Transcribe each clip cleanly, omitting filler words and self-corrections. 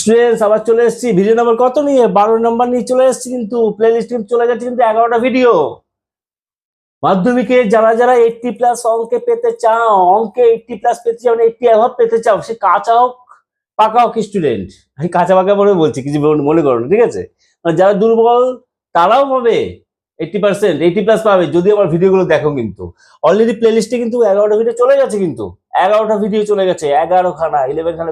Students আবার চলে এসেছি ভিডিও নাম্বার কত নিয়ে 12 নাম্বার নিয়ে চলে এসেছি, কিন্তু প্লে লিস্টে চলে গেছে কিন্তু 11টা ভিডিও। মাধ্যমিকে যারা যারা 80+ অঙ্কে পেতে চাও, অঙ্কে 80+ পেতে চাও, 80 অ্যাভাব পেতে চাও, সে কাঁচা হোক পাকা হোক স্টুডেন্ট, আমি কাঁচা পাকা বলে বলছি, কিছু মনে করো না, ঠিক আছে? মানে যারা দুর্বল তারাও পাবে 80%, 80+ পাবে যদি আমার ভিডিওগুলো দেখো। কিন্তু অলরেডি প্লে লিস্টে কিন্তু 11টা ভিডিও চলে গেছে, কিন্তু 11টা ভিডিও চলে গেছে, 11 খানা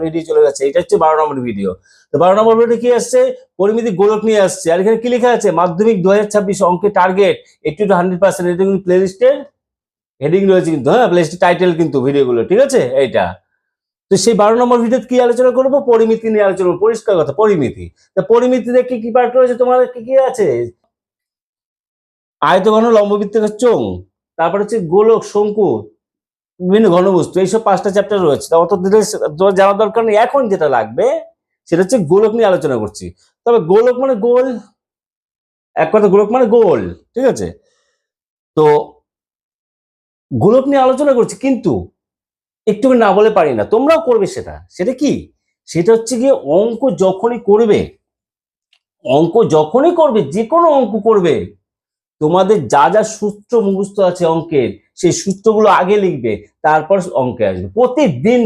ভিডিও চলে গেছে। এটা হচ্ছে 12 নম্বর ভিডিও। তো 12 নম্বর ভিডিও কি আসছে? পরিমিতি গোলক নিয়ে আসছে। আর এখানে কি লেখা আছে? মাধ্যমিক 2026 অঙ্কের টার্গেট 80 to 100%। এটা কিন্তু প্লে লিস্টের হেডিং রয়েছে কিন্তু, হ্যাঁ, প্লে লিস্টের টাইটেল কিন্তু ভিডিওগুলো, ঠিক আছে? এইটা তো সেই 12 নম্বর ভিডিও কি আলোচনা করবো? পরিমিতি নিয়ে আলোচনা করবো, পরিষ্কার কথা, পরিমিতি। তা পরিমিতিতে কি কি পার্ট রয়েছে তোমাদের? কি কি আছে? আয়তঘন, লম্ববৃত্তাকার চোঙ, তারপর হচ্ছে গোলক, শঙ্কু, বিভিন্ন ঘনবস্তু, এইসব 5টা চ্যাপ্টার রয়েছে। তা অত ডিটেলস তোমার জানার দরকার নেই। এখন যেটা লাগবে সেটা হচ্ছে গোলক নিয়ে আলোচনা করছি। তবে গোলক মানে গোল, এক কথা গোলক মানে গোল, ঠিক আছে? তো গোলক নিয়ে আলোচনা করছি, কিন্তু একটু না বলে পারি না, তোমরাও করবে সেটা। সেটা কি? সেটা হচ্ছে গিয়ে অঙ্ক যখনই করবে, যে কোনো অঙ্ক করবে, তোমাদের যা যা সূত্র মুখস্থ আছে অঙ্কের, সেই সূত্রগুলো আগে লিখবে, তারপর অঙ্কে আসবে। প্রতিদিন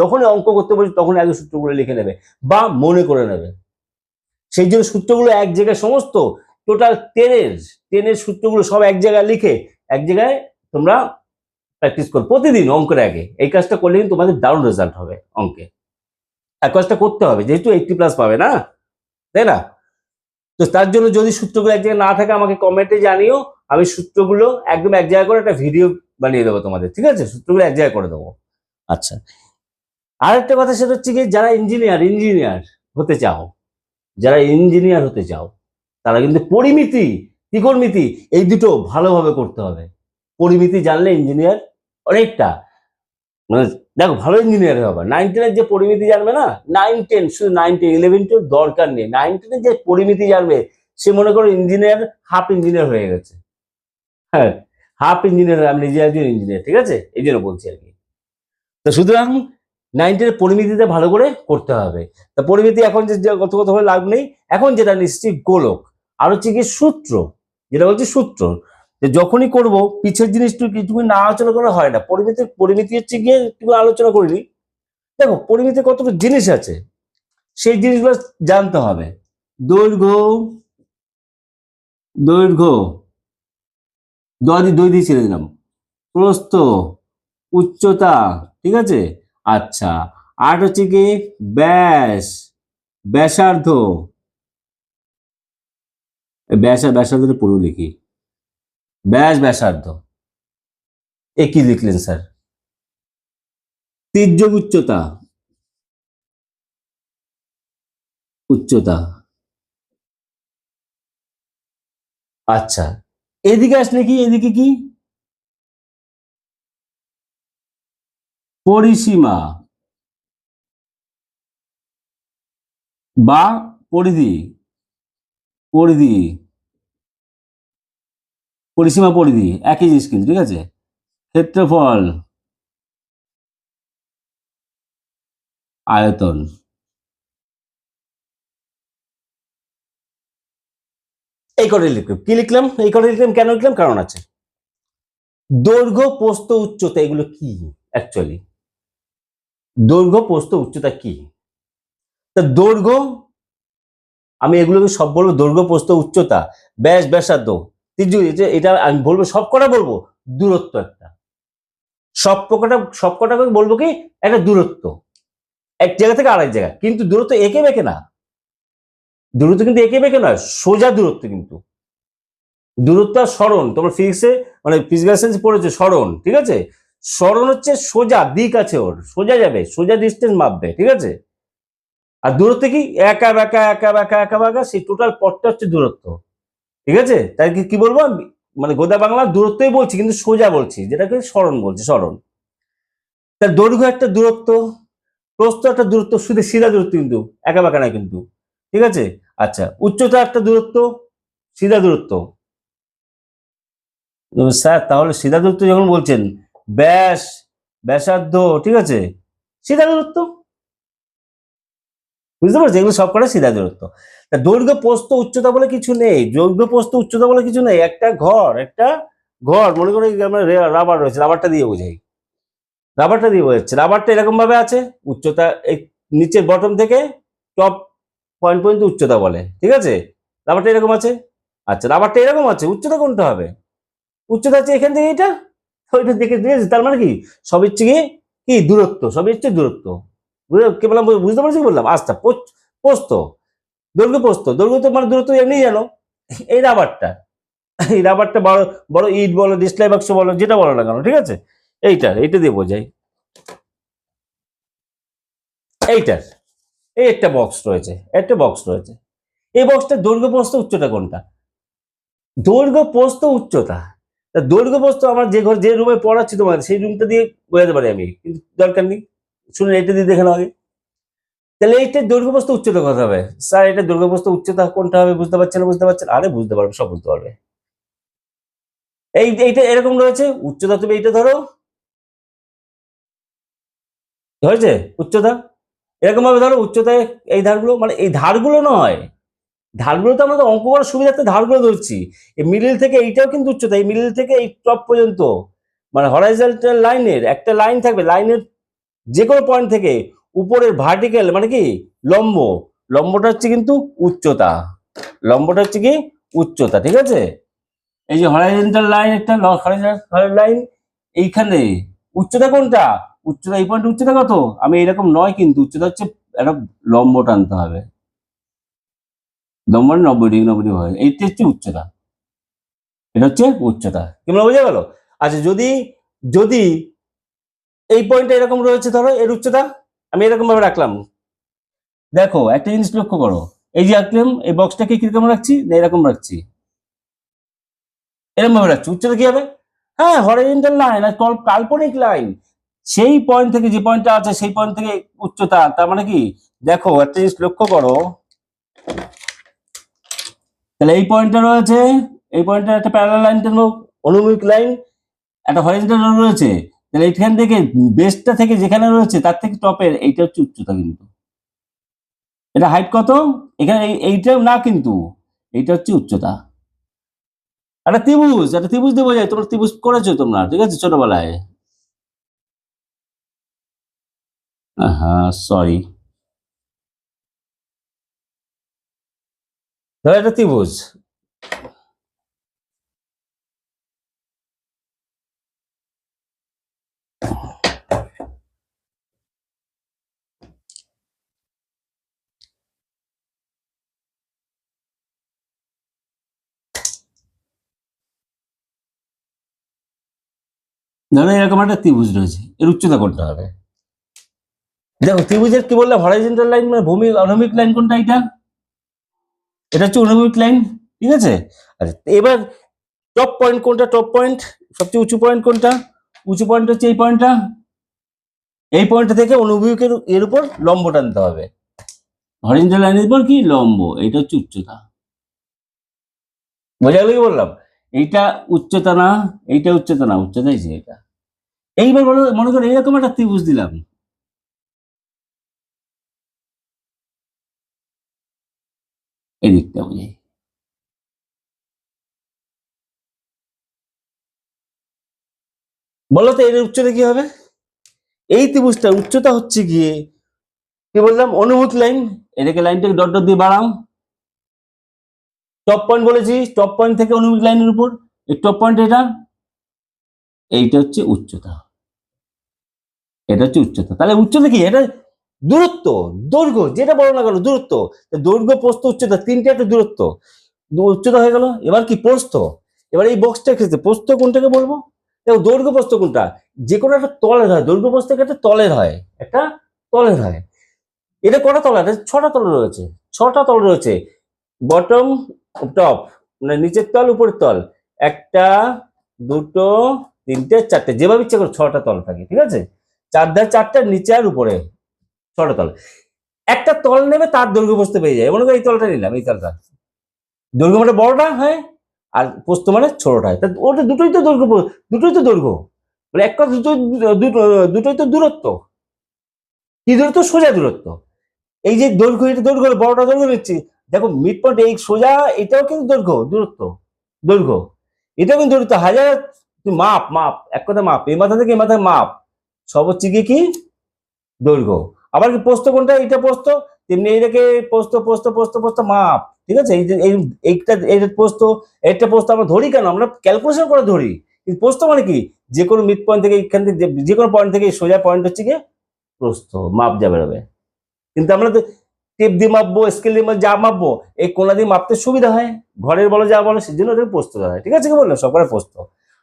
যখনই অঙ্ক করতে বলছি তখনই আগে সূত্রগুলো লিখে নেবে বা মনে করে নেবে। সেই জন্য সূত্রগুলো এক জায়গায়, সমস্ত টোটাল 10-এর সূত্রগুলো সব এক জায়গায় লিখে এক জায়গায় তোমরা প্র্যাকটিস করো প্রতিদিন অঙ্কের আগে। এই কাজটা করলে কিন্তু তোমাদের দারুণ রেজাল্ট হবে অঙ্কে। এক কাজটা করতে হবে, যেহেতু 80+ পাবে না, তাই না? তো তার জন্য যদি সূত্রগুলো এক জায়গায় না থাকে আমাকে কমেন্টে জানিও, আমি সূত্রগুলো একদম এক জায়গায় করে একটা ভিডিও বানিয়ে দেবো তোমাদের, ঠিক আছে? সূত্রগুলো এক জায়গায় করে দেবো। আচ্ছা, আরেকটা কথা সেটা হচ্ছে কি, যারা ইঞ্জিনিয়ার হতে চাও, তারা কিন্তু পরিমিতি, ত্রিকোণমিতি এই দুটো ভালোভাবে করতে হবে। পরিমিতি জানলে ইঞ্জিনিয়ার অনেকটা, মানে দেখো, ভালো ইঞ্জিনিয়ার হবে। 9-10 যে পরিমিতি জানবে না, 9-10, শুধু 9-10, 11-12 দরকার নেই। 9-10 যে পরিমিতি জানবে সে মনে করো ইঞ্জিনিয়ার, হাফ ইঞ্জিনিয়ার হয়ে গেছে। হ্যাঁ, হাফ ইঞ্জিনিয়ার। আমি নিজে একজন ইঞ্জিনিয়ার, ঠিক আছে? এই জন্য বলছি আর কি। তো সুতরাং 9-10 পরিমিতিতে ভালো করে করতে হবে। তা পরিমিতি এখন যে কত কত হলে লাভ নেই। এখন যেটা নিশ্চিত গোলক, আর হচ্ছে কি সূত্র, যেটা বলছি সূত্র। যখনই করব পিছের জিনিসটু কিছু না আলোচনা করা হয় না। পরিমিতি হচ্ছে গিয়ে একটু আলোচনা করিনি। দেখো পরিমিতি কতটা জিনিস আছে, সেই জিনিসগুলো জানতে হবে। দৈর্ঘ্য, দৈর্ঘ্য দই দিয়ে ছেড়ে দিলাম, প্রস্থ, উচ্চতা, ঠিক আছে? আচ্ছা, আর হচ্ছে কি ব্যাস, ব্যাসার্ধ, ব্যাসার্ধটা পুরো লিখি, ব্যাসার্ধ। এ কি লিখলেন স্যার? তির্যক উচ্চতা, উচ্চতা। আচ্ছা, এদিকে আসলে কি, এদিকে কি? পরিসীমা বা পরিধি, পরিধি, পরিসীমা পরিধি একই জিনিস কিন্তু, ঠিক আছে? ক্ষেত্রফল, আয়তন। এই কটাই লিখলাম। কি লিখলাম? এই কটাই লিখলাম। কেন লিখলাম? কারণ আছে। দৈর্ঘ্য, প্রস্থ, উচ্চতা এগুলো কি অ্যাকচুয়ালি? দৈর্ঘ্য, প্রস্থ, উচ্চতা কি? তা দৈর্ঘ্য, আমি এগুলোকে সব বলবো, দৈর্ঘ্য, প্রস্থ, উচ্চতা, ব্যাস, ব্যাসার্ধ, তির্যক, এটা আমি বলবো, সবকটা বলবো। দূরত্ব একটা, সবকটা বলবো কি একটা দূরত্ব, এক জায়গা থেকে আরেক জায়গা। কিন্তু দূরত্ব এঁকে বেঁকে না, দূরত্ব কিন্তু এঁকে বেঁকে নয়, সোজা দূরত্ব। কিন্তু দূরত্ব আর সরণ, তোমরা ফিজিক্সে মানে ফিজিক্যাল সায়েন্স পড়েছো, সরণ, ঠিক আছে? সরণ হচ্ছে সোজা দিক আছে, ওর সোজা যাবে, সোজা ডিস্টেন্স মাপবে, ঠিক আছে? আর দূরত্ব কি একা বেঁকা, একা বেঁকা, একা বেঁকা, সেই টোটাল পথটা হচ্ছে দূরত্ব, ঠিক আছে? তাই কি বলবো, মানে গোদা বাংলা দূরত্বই বলছি, কিন্তু সোজা বলছি, যেটাকে সরণ বলছি, সরণ। তার দৈর্ঘ্য একটা দূরত্ব, প্রস্থ একটা দূরত্ব, শুধু সিধা দূরত্ব কিন্তু, একা বেঁকা না কিন্তু, ঠিক আছে? আচ্ছা, উচ্চতা একটা দূরত্ব, সিধা দূরত্ব। স্যার তাহলে সিধা দূরত্ব যখন বলছেন, ব্যাস, ব্যাসার্ধ, ঠিক আছে, সিধা দূরত্ব, বুঝতে পারছি, এগুলো সব কটা সিধা দূরত্ব। তা দৈর্ঘ্য প্রস্থ উচ্চতা বলে কিছু নেই, দৈর্ঘ্য প্রস্থ উচ্চতা বলে কিছু নেই। একটা ঘর মনে করি আমরা রাবার রয়েছে, রাবারটা দিয়ে বোঝাই, রাবারটা দিয়ে বোঝাচ্ছে। রাবারটা এরকম ভাবে আছে, উচ্চতা এই নিচের বটম থেকে টপ পয়েন্ট পর্যন্ত উচ্চতা বলে, ঠিক আছে? রাবারটা এরকম আছে। আচ্ছা, রাবারটা এরকম আছে, উচ্চতা কোনটা হবে? উচ্চতা হচ্ছে এখান থেকে এটা, ওইটা দেখে দিয়েছে, তার মানে কি সব হচ্ছে কি দূরত্ব, সবই হচ্ছে দূরত্ব। কি বললাম, বুঝতে পারছি কি বললাম? আচ্ছা, প্রস্থ, দৈর্ঘ্য তো মানে দূরত্ব এমনি জানো। এই রাবারটা, এই রাবারটা বড় বড় ইট বলো, ডিসপ্লে বাক্স বলো, যেটা বলো না কেন, ঠিক আছে? এইটা দিয়ে বোঝাই। এইটার এই একটা বক্স রয়েছে, এই বক্সটার দৈর্ঘ্য প্রস্থ উচ্চতা কোনটা? দৈর্ঘ্য প্রস্থ উচ্চতা, দৈর্ঘ্য প্রস্থ আমার যে রুমে পড়াচ্ছি তোমার, সেই রুমটা দিয়ে বোঝাতে পারি আমি, কিন্তু দরকার নেই, শুনে এটা দিয়ে দেখে নাও আগে। তাহলে এইটার দৈর্ঘ্য প্রস্থ উচ্চতা কত হবে? স্যার এটা দৈর্ঘ্য প্রস্থ উচ্চতা কোনটা হবে বুঝতে পারছেন? আরে বুঝতে পারবে, সব বুঝতে পারবে। এইটা এরকম রয়েছে, উচ্চতা তুমি এইটা ধরো, হয়েছে উচ্চতা, এরকম ভাবে ধরো উচ্চতায় এই ধারগুলো, মানে এই ধারগুলো নয়, ধারগুলো তো আমরা তো অঙ্ক করার সুবিধার্থে ধারগুলো ধরছি। এই মিডল থেকে এইটাও কিন্তু উচ্চতা, এই মিডল থেকে এই টপ পর্যন্ত, মানে হরাইজন্টাল লাইনের একটা লাইন থাকবে, লাইনের যে কোনো পয়েন্ট থেকে উপরের ভার্টিক্যাল মানে কি লম্বটা হচ্ছে কিন্তু উচ্চতা, লম্বটা হচ্ছে কি উচ্চতা, ঠিক আছে? এই যে হরাইজন্টাল লাইন, একটা হরাইজন্টাল লাইন, এইখানে উচ্চতা কোনটা? উচ্চতা এই পয়েন্ট, উচ্চতা কত? আমি এরকম নয় কিন্তু, উচ্চতা হচ্ছে একটা লম্ব টানতে হবে, লম্ব 90 ডিগ্রি হয়, এইটা হচ্ছে উচ্চতা, এটা হচ্ছে উচ্চতা। কেমন বোঝা গেল? আচ্ছা, যদি যদি এই পয়েন্টটা এরকম রয়েছে, ধরো এর উচ্চতা আমি এরকম ভাবে রাখলাম, দেখো একটা জিনিস লক্ষ্য করো, এই যে রাখলাম, এই বক্সটাকে কিরকম রাখছি, না এরকম রাখছি, এরকম ভাবে রাখছি, উচ্চতা কি হবে? হ্যাঁ, হরিজন্টাল লাইন আর কাল্পনিক লাইন, সেই পয়েন্ট থেকে, যে পয়েন্টটা আছে সেই পয়েন্ট থেকে উচ্চতা, তার মানে কি দেখো একটা জিনিস লক্ষ্য করো, তাহলে এই পয়েন্টটা রয়েছে, এই পয়েন্টটা একটা প্যারালাল লাইন টানবো, অনুভূমিক লাইন, একটা হরিজন্টাল লাইন রয়েছে, তাহলে এইখান থেকে বেসটা থেকে যেখানে রয়েছে তার থেকে টপের এইটা হচ্ছে উচ্চতা, কিন্তু এটা হাইট কত, এখানে এইটাও না কিন্তু, এইটা হচ্ছে উচ্চতা। একটা ত্রিভুজ দিয়ে বোঝায়, তোমরা ত্রিভুজ করেছো তোমরা, ঠিক আছে, ছোটবেলায়। হ্যাঁ, সরি, ধরো একটা ত্রিভুজ, ধরো এরকম একটা ত্রিভুজ রয়েছে, এর উচ্চতা কোনটা হবে? দেখো ত্রিভুজের কি বললাম, হরাইজন্টাল লাইন মানে অনুভূমিক লাইন কোনটা? এটা হচ্ছে অনুভূমিক লাইন, ঠিক আছে? আচ্ছা, এবার টপ পয়েন্ট কোনটা? টপ পয়েন্ট সবচেয়ে উঁচু পয়েন্ট কোনটা? উঁচু পয়েন্ট হচ্ছে এই পয়েন্টটা, এই পয়েন্টটা থেকে অনুভূমিকের এর উপর লম্ব টানতে হবে, হরিজন্টাল লাইনের উপর কি লম্ব, এটা হচ্ছে উচ্চতা। বোঝা গেল কি বললাম? এইটা উচ্চতা না, এইটা উচ্চতা না, উচ্চতা হচ্ছে এটা। এইবার মনে করো এরকম একটা ত্রিভুজ দিলাম, এই দিকটা বুঝাই, বলো তো এর উচ্চতা কি হবে? এই ত্রিভুজটার উচ্চতা হচ্ছে গিয়ে কি বললাম, অনুভূত লাইন, এটাকে লাইনটাকে ডট ডট দিয়ে বাড়াও, টপ পয়েন্ট বলেছি, টপ পয়েন্ট থেকে অনুভূমিক লাইনের উপর এই টপ পয়েন্ট, এইটা হচ্ছে উচ্চতা, এটা হচ্ছে উচ্চতা। তাহলে উচ্চতা কি? এটা দূরত্ব, দৈর্ঘ্য যেটা বলো না কেন, দূরত্ব, দৈর্ঘ্য প্রস্থ উচ্চতা তিনটে একটা দূরত্ব, উচ্চতা হয়ে গেল। এবার কি প্রস্থ, এবার এই বক্সটা ক্ষেত্রে প্রস্থ কোনটাকে বলবো? দেখো দৈর্ঘ্য প্রস্থ কোনটা, যে কোনো একটা তলের হয়, দৈর্ঘ্য প্রস্থ একটা তলের হয়, একটা তলের হয়। এটা কটা তল আছে? ছটা তল রয়েছে, ছটা তল রয়েছে, বটম টপ, মানে নিচের তল উপরের তল, একটা দুটো তিনটে চারটে, যেভাবে ইচ্ছা করে ছটা তল থাকে, ঠিক আছে? চার ধার চারটা, নিচে আর উপরে ছটা তল, একটা তল নেবে তার দৈর্ঘ্য প্রস্থ পেয়ে যায়। মনে করো এই তলটা নিলাম, এই তলটা দৈর্ঘ্য মানে বড়টা হয় আর প্রস্থ মানে ছোটটা হয়, তা ওটা দুটোই তো দৈর্ঘ্য, দুটোই তো দৈর্ঘ্য, মানে এক কথা দুটোই তো দূরত্ব। কি দূরত্ব? সোজা দূরত্ব। এই যে দৈর্ঘ্য, এটা দৈর্ঘ্য বড়টা দৈর্ঘ্য নিচ্ছি, দেখো মিড পয়েন্ট এই সোজা, এটাও কিন্তু দৈর্ঘ্য, দূরত্ব, দৈর্ঘ্য, এটাও কিন্তু দূরত্ব, হাজার মাপ, মাপ এক কথা মাপ, এই মাথা থেকে এই মাথায় মাপ, সব হচ্ছে গিয়ে কি দৈর্ঘ্য। আবার কি প্রস্থ কোনটা, এটা প্রস্থ, তেমনি এইটাকে প্রস্থ প্রস্থ প্রস্থ প্রস্থ মাপ, ঠিক আছে। এই যে এইটা, এইটা প্রস্থ, এটা প্রস্থ আমরা ধরি কেন, আমরা ক্যালকুলেশন করে ধরি, কিন্তু প্রস্থ মানে কি যে কোনো মিড পয়েন্ট থেকে এখান থেকে যে কোনো পয়েন্ট থেকে সোজা পয়েন্ট হচ্ছে গিয়ে প্রস্থ, মাপ যা বেরোবে। কিন্তু আমরা তো টেপ দিয়ে মাপবো, স্কেল দিয়ে যা মাপবো, এই কোনা দিয়ে মাপতে সুবিধা হয়, ঘরের বলো যা বলো, সেই জন্য ওটাকে প্রস্থ ধরা হয়, ঠিক আছে, কি বললাম সবকটা প্রস্থ।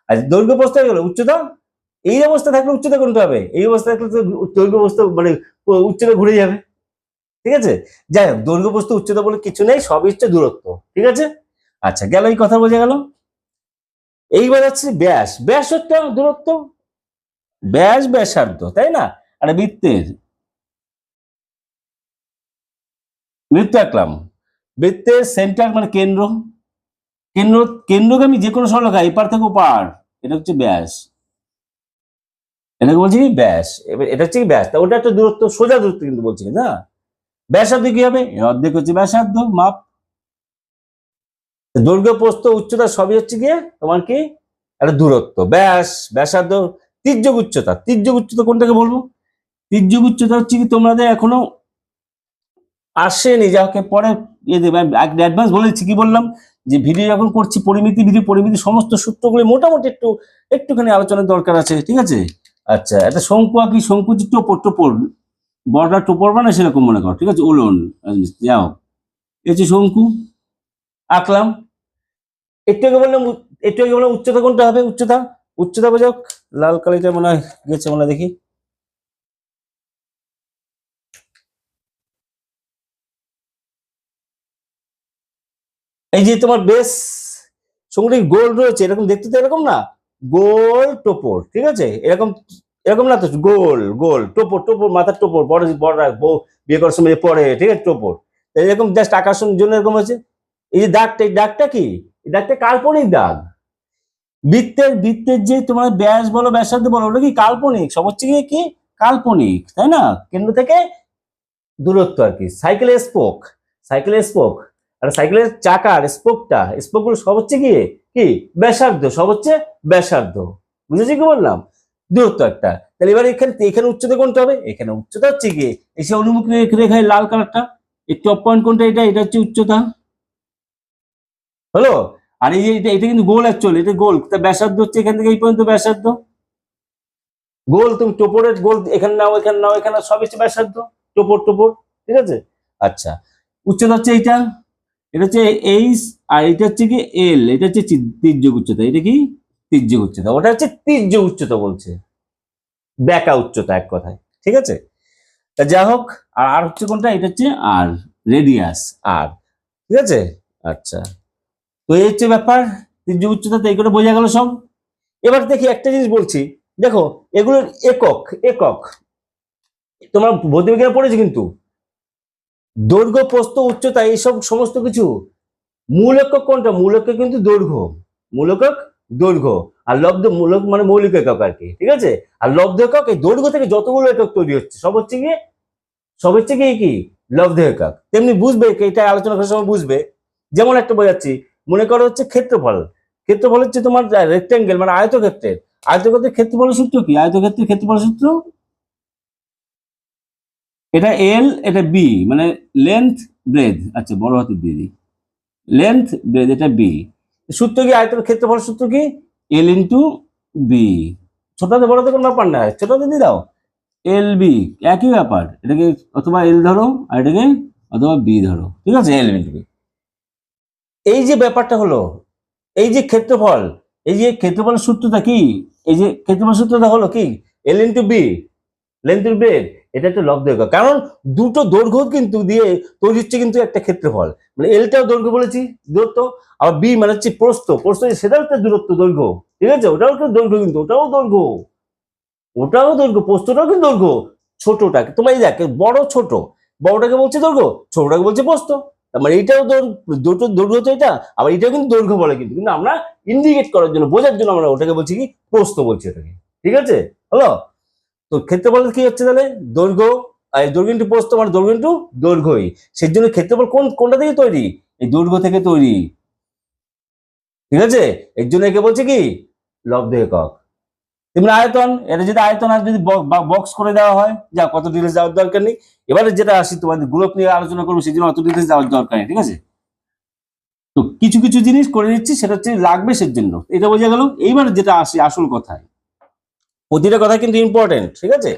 আর দৈর্ঘ্য প্রস্থ হয়ে গেল, উচ্চতা এই অবস্থা থাকলে উচ্চতা কোনটা হবে, এই অবস্থা থাকলে তো দৈর্ঘ্য প্রস্থ মানে উচ্চতা ঘুরে যাবে, ঠিক আছে। যাই হোক, দৈর্ঘ্য প্রস্থ উচ্চতা বলে কিছু নেই, সবই হচ্ছে দূরত্ব, ঠিক আছে। আচ্ছা, গেল এই কথা বোঝা গেল। এইবার হচ্ছে ব্যাস, ব্যাস হচ্ছে দূরত্ব, ব্যাস ব্যাসার্ধ, তাই না। আর বৃত্তের, বৃত্ত আঁকলাম, বৃত্তের সেন্টার মানে কেন্দ্র, কেন্দ্র, কেন্দ্রগামী যে কোনো সরলরেখা এপার থেকে ওপার, এটা হচ্ছে ব্যাস, এটাকে বলছি ব্যাস। এবার এটা হচ্ছে ব্যাস, তা ওটা একটা দূরত্ব, সোজা দূরত্ব কিন্তু বলছি না। ব্যাসার্ধ কি হবে, অর্ধেক হচ্ছে ব্যাসার্ধ মাপ। দৈর্ঘ্য প্রস্থ উচ্চতা সবই হচ্ছে গিয়ে তোমার কি একটা দূরত্ব, ব্যাস ব্যাসার্ধ। তির্যক উচ্চতা, তির্যক উচ্চতা কোনটাকে বলবো, তির্যক উচ্চতা হচ্ছে কি তোমাদের এখনো আসেনি, যাকে পরে ইয়ে দেবে, অ্যাডভান্স বলেছি, কি বললাম যে ভিডিও যখন করছি পরিমিতি, ভিডিও পরিমিতি সমস্ত সূত্রগুলি মোটামুটি একটুখানি আলোচনার দরকার আছে, ঠিক আছে। আচ্ছা, একটা শঙ্কু আঁকি, শঙ্কু যে টোপর, টোপর বড়টা টোপর বানা সেরকম মনে কর, ঠিক আছে, উলন, যাও এই হচ্ছে শঙ্কু আঁকলাম। একটু আগে বললাম, একটু আগে বললাম উচ্চতা কোনটা হবে, উচ্চতা, উচ্চতা বোঝাও, লাল কালিটা মনে হয় গেছে, মনে হয় দেখি, এই যে তোমার বেশ সঙ্গে গোল রয়েছে, এরকম দেখতে তো এরকম না, গোল টোপর, ঠিক আছে, এরকম এরকম না তো, গোল গোল টোপর, টোপর মাথার টোপর, বড় বড় রাখবো, বিয়ে করার সময় পরে, ঠিক আছে, টোপর এরকম জাস্ট আকাশের জন্য এরকম হয়েছে। এই যে দাগটা, এই দাগটা কি, এই দাগটা কাল্পনিক দাগ। বৃত্তের, বৃত্তের যে তোমার ব্যাস বলো ব্যাসার্ধ বলো, ওটা কি কাল্পনিক, সব হচ্ছে গিয়ে কি কাল্পনিক, তাই না, কেন্দ্র থেকে দূরত্ব আর কি। সাইকেলের স্পোক, সাইকেলের স্পোক আর সাইকেলের চাকার স্পোকটা, স্পোকগুলো সব হচ্ছে গিয়ে কি ব্যাসার্ধ, সব হচ্ছে ব্যাসার্ধ, বুঝেছি কি বললাম, দূরত্ব একটা। তাহলে এবার এখানে, এখানে উচ্চতা কোনটা হবে, এখানে উচ্চতা হচ্ছে গিয়ে এসে অনুমুখ রেখায় লাল কালারটা, এই টপ পয়েন্ট কোনটা, এটা এটা হচ্ছে উচ্চতা, হলো। আর এই যে এটা, এটা কিন্তু গোল অ্যাকচুয়ালি, এটা গোল, তা ব্যাসার্ধ হচ্ছে এখান থেকে এই পর্যন্ত ব্যাসার্ধ, গোল, তুমি টোপরের গোল এখানে নাও, এখানে নাও, এখানে সব হচ্ছে ব্যাসার্ধ, টোপর টোপর, ঠিক আছে। আচ্ছা, উচ্চতা হচ্ছে এইটা, এটা হচ্ছে এইচ, আর এটা হচ্ছে কি এল, এটা হচ্ছে তির্যক উচ্চতা, এটা কি তির্যক উচ্চতা, ওটা হচ্ছে তির্যক উচ্চতা বলছে, ব্যাকা উচ্চতা এক কথায়, ঠিক আছে। তা যা হোক, আর হচ্ছে কোনটা, এটা হচ্ছে আর রেডিয়াস আর, ঠিক আছে। আচ্ছা, তো এই হচ্ছে ব্যাপার, তির্যক উচ্চতা, তো এই করে বোঝা গেল সব। এবার দেখি একটা জিনিস বলছি, দেখো এগুলোর একক, একক তোমার ভৌতবিজ্ঞানে পড়েছে কিন্তু, দৈর্ঘ্য প্রস্থ উচ্চতা এইসব সমস্ত কিছু মূল একক কোনটা, মূল একক কিন্তু দৈর্ঘ্য, মূল একক দৈর্ঘ্য, আর লব্ধ, মূলক মানে মৌলিক একক আর কি, ঠিক আছে। আর লব্ধ একক, এই দৈর্ঘ্য থেকে যতগুলো একক তৈরি হচ্ছে সব হচ্ছে গিয়ে, সব হচ্ছে গিয়ে কি লব্ধ একক। তেমনি বুঝবে, এটা আলোচনা করার সময় বুঝবে, যেমন একটা বোঝাচ্ছি, মনে করো হচ্ছে ক্ষেত্রফল, ক্ষেত্রফল হচ্ছে তোমার রেক্টেঙ্গেল মানে আয়তক্ষেত্রের, আয়তক্ষেত্রের ক্ষেত্রফলের সূত্র কি, আয়তক্ষেত্রের ক্ষেত্রফলের সূত্র, এটা এল, এটা বি, মানে লেন্থ ব্রেড, আচ্ছা বড় হাতে দিয়ে দিই, লেন্থ ব্রেড, এটা বি, সূত্র কি আয়তনের ক্ষেত্রফল সূত্র কি এল ইন্টু বি, ছোটতে বড়তে কোনো ব্যাপার না, ছোটতে দিয়ে দাও এল বি, একই ব্যাপার, এটাকে অথবা এল ধরো আর এটাকে অথবা বি ধরো, ঠিক আছে, এল ইন্টু বি। এই যে ব্যাপারটা হলো, এই যে ক্ষেত্রফল, এই যে ক্ষেত্রফলের সূত্রটা কি, এই যে ক্ষেত্রফল সূত্রটা হলো কি L into B, length into breadth, এটা একটা লব্ধ একক, কারণ দুটো দৈর্ঘ্য কিন্তু দিয়ে তৈরি হচ্ছে কিন্তু একটা ক্ষেত্রফল, মানে এলটাও দৈর্ঘ্য বলেছি দূরত্ব, আবার বি মানে হচ্ছে প্রস্থ, প্রস্থ সেটাও একটা দূরত্ব দৈর্ঘ্য, ঠিক আছে, ওটাও একটা দৈর্ঘ্য, কিন্তু ওটাও দৈর্ঘ্য, ওটাও দৈর্ঘ্য, প্রস্থটাও কিন্তু দৈর্ঘ্য। ছোটটাকে তোমার দেখ, বড় ছোট, বড়টাকে বলছে দৈর্ঘ্য, ছোটটাকে বলছে প্রস্থ, তার মানে এইটাও দুটো দৈর্ঘ্য তো এটা, আবার এটাও কিন্তু দৈর্ঘ্য বলে, কিন্তু কিন্তু আমরা ইন্ডিকেট করার জন্য, বোঝার জন্য আমরা ওটাকে বলছি কি প্রস্থ বলছি এটাকে, ঠিক আছে, হলো। তো ক্ষেত্রফল কি হচ্ছে তাহলে দৈর্ঘ্য আর দৈর্ঘ্য ইন্টু প্রস্থ মানে দৈর্ঘ্য ইন্টু দৈর্ঘ্যই। সেই জন্য ক্ষেত্রফল কোনটা থেকে তৈরি? এই দৈর্ঘ্য থেকে তৈরি, ঠিক আছে? এর জন্য একে বলছে কি লব্ধ একক। তেমনি আয়তন, এটা যদি আয়তন আর যদি বক্স করে দেওয়া হয়, যা কত ডিটেলস যাওয়ার দরকার নেই। এবারে যেটা আসি তোমাদের গ্রুপ নিয়ে আলোচনা করবো, সেই জন্য অত ডিটেলস যাওয়ার দরকার নেই, ঠিক আছে? তো কিছু কিছু জিনিস করে দিচ্ছি, সেটা হচ্ছে লাগবে সেই জন্য, এটা বোঝা গেল। এইবার যেটা আসি আসল কথায়, প্রতিটা কথা কিন্তু ইম্পর্টেন্ট, ঠিক আছে?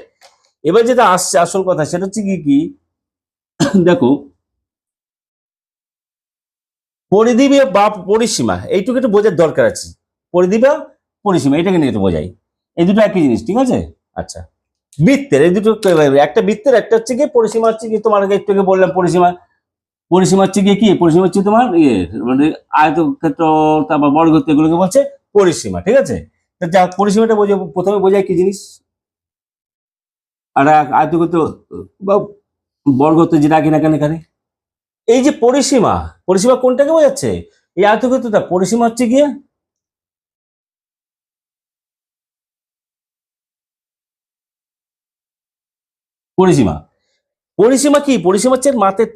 এবার যেটা আসছে আসল কথা, সেটা হচ্ছে কি কি দেখো, পরিধি বা পরিসীমা, এইটুকু একটু বোঝার দরকার আছে। পরিধি বা পরিসীমা, এটাকে নিয়ে একটু বোঝাই। এই দুটো একই জিনিস, ঠিক আছে? আচ্ছা, বৃত্তের এই দুটো, একটা বৃত্তের একটা হচ্ছে কি পরিসীমা, হচ্ছে কি তোমার একটু আগে বললাম পরিসীমা। পরিসীমা হচ্ছে কি কি পরিসীমা হচ্ছে তোমার মানে আয়তক্ষেত্র, তারপর বর্গক্ষেত্র, এগুলোকে বলছে পরিসীমা, ঠিক আছে? যা পরিসীমাটা বোঝা, প্রথমে বোঝায় কি জিনিস, আর আয়তক্ষেত্র বা বর্গক্ষেত্র যেটা আঁকি না কেন এখানে, এই যে পরিসীমা, পরিসীমা কোনটাকে বোঝাচ্ছে? এই আয়তক্ষেত্রটা পরিসীমা হচ্ছে গিয়ে পরিসীমা। পরিসীমা কি? পরিসীমা হচ্ছে মাত্রের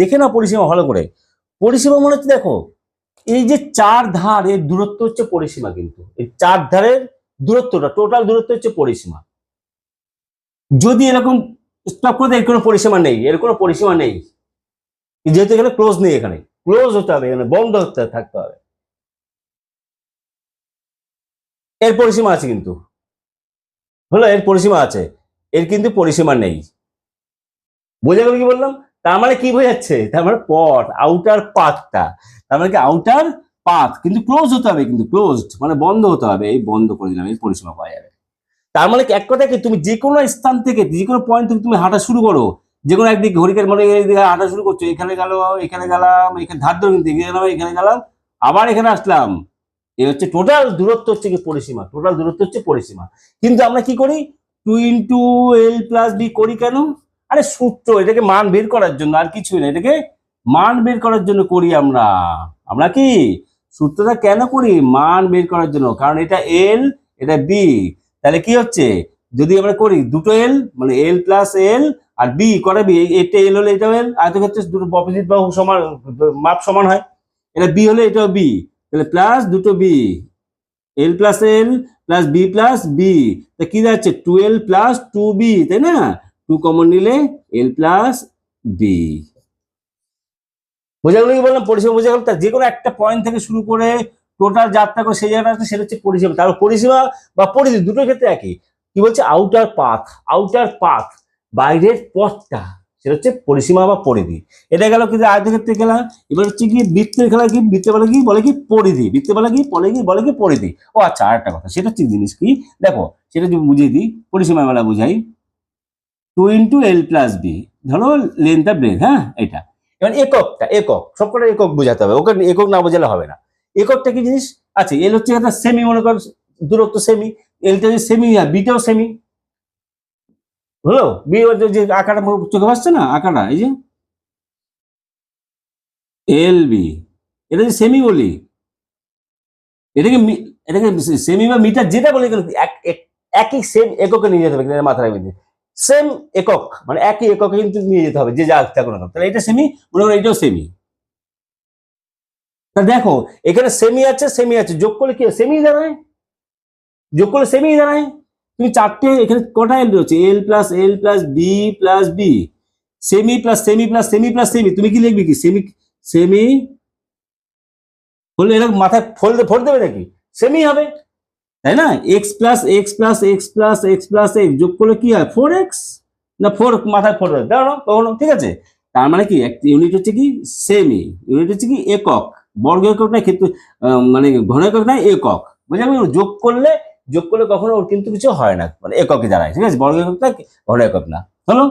দেখে না পরিসীমা ভালো করে। পরিসীমা মনে হচ্ছে দেখো, এই যে চার ধার এর দূরত্ব হচ্ছে পরিসীমা, কিন্তু এই চার ধারের দূরত্বটা, টোটাল দূরত্ব হচ্ছে পরিসীমা। যদি এরকম স্টপ করে দেয়, এর কোনো পরিসীমা নেই, এর কোনো পরিসীমা নেই, যেহেতু এখানে ক্লোজ নেই, এখানে ক্লোজ হতে হবে, এখানে বন্ধ হতে থাকতে হবে। এর পরিসীমা আছে কিন্তু, হলো এর পরিসীমা আছে, এর কিন্তু পরিসীমা নেই। বোঝা গেল কি বললাম? তার মানে কি বোঝাচ্ছে? তার মানে পথ, আউটার পাথটা, তার মানে কি আউটার পাথ কিন্তু ক্লোজ হতে হবে, কিন্তু ক্লোজড মানে বন্ধ হতে হবে। এই বন্ধ করে দিলাম, এই পরিসীমা পাওয়া যাবে। তার মানে এক কথা কি, তুমি যে কোনো স্থান থেকে, যে কোনো পয়েন্ট থেকে তুমি হাঁটা শুরু করো, যে কোনো একদিকে ঘড়িকে মানে এইদিকে হাঁটা শুরু করছো, এখানে গেল, এখানে গেলাম, এখানে ধার ধরে কিন্তু এখানে গেলাম, এখানে গেলাম, আবার এখানে আসলাম, এই হচ্ছে টোটাল দূরত্ব, হচ্ছে কি পরিসীমা, টোটাল দূরত্ব হচ্ছে পরিসীমা। কিন্তু আমরা কি করি, 2 × L + B করি কেন? আরে সূত্র, এটাকে মান বের করার জন্য, আর কিছুই না, এটাকে মান বের করার জন্য করি আমরা। আমরা কি সূত্রটা কেন করি? মান বের করার জন্য, কারণ এটা এল, এটা বি, তাহলে কি হচ্ছে, যদি আমরা করি দুটো এল মানে L+L আর বি করে বি, এটা এল হলে এটাও এল, আয়তক্ষেত্রে দুটো অপোজিট বাহু সমান, মাপ সমান হয়, এটা বি হলে এটাও বি, তাহলে প্লাস দুটো বি, L+L প্লাস B+B, তা কি যাচ্ছে 2L+2B, তাই না? 2 কমন নিলে L+B। বোঝা গেল কি বললাম? পরিসীমা বোঝা গেল। যে কোনো একটা পয়েন্ট থেকে শুরু করে টোটাল যাত্রা করে সেই জায়গাটা, সেটা হচ্ছে পরিসীমা। তারপর পরিসীমা বা পরিধি দুটোর ক্ষেত্রে একই। কি বলছে? আউটার পাথ, আউটার পাথ, বাইরের পথটা, সেটা হচ্ছে পরিসীমা বা পরিধি। এটা গেল কিন্তু আয়তক্ষেত্রে গেলাম। এবার হচ্ছে কি বৃত্তের খেলা, কি বৃত্তে বলে কি, বলে কি পরিধি, বৃত্তে বলে কি, বলে কি পরিধি। ও আচ্ছা, আরেকটা কথা, সেটা হচ্ছে জিনিস কি দেখো, সেটা যদি বুঝিয়ে দিই, পরিসীমা বেলা বুঝাই। 2 × L+B, ধরো লেন্থ অফ ব্রেথ, হ্যাঁ এটা। এবার এককটা, একক সবকটা একক বোঝাতে হবে, ওকে একক না বোঝালে হবে না। এককটা কি জিনিস? আচ্ছা, এল হচ্ছে একটা সেমি, মনে কর দূরত্ব সেমি, এলটা যদি সেমি হয়, বিটাও সেমি, হলো বি যে আঁকাটা চোখে ভাসছে না, আঁকাটা এই যে LB, এটা যে সেমি বলি, এটাকে এটাকে সেমি বা মিটার যেটা বলি, একই সেম এককে নিয়ে যেতে হবে, মাথায় রাখবেন, সেম একক মানে একই এককে কিন্তু নিয়ে যেতে হবে, যে যা থাকুন না। তাহলে এটা সেমি, মনে করো এটাও সেমি। তা দেখো, এখানে সেমি আছে, সেমি আছে, যোগ করলে কি সেমি দাঁড়ায়, যোগ করলে সেমি দাঁড়ায়। তুমি চারটে এখানে কটা এল রয়েছে, L+L+B+B, semi plus semi plus semi plus semi, তুমি কি লিখবে? কি সেমি, সেমি হলে এরকম মাথায় ফোল দেবে নাকি? সেমি হবে, তাই না? x+x+x+x+x যোগ করলে কি হয়? 4x না 4, মাথায় 4 দাও না কখনো, ঠিক আছে? তার মানে কি একটা ইউনিট হচ্ছে কি সেমি, ইউনিট হচ্ছে কি একক, বর্গ একক না, ক্ষেত্র মানে ঘন একক না, একক। বুঝা গেল? যোগ করলে কখনো ওর কিন্তু কিছু হয় না, মানে এককে দাঁড়ায়, ঠিক আছে? বর্গ একক না, ঘন একক না, হলো।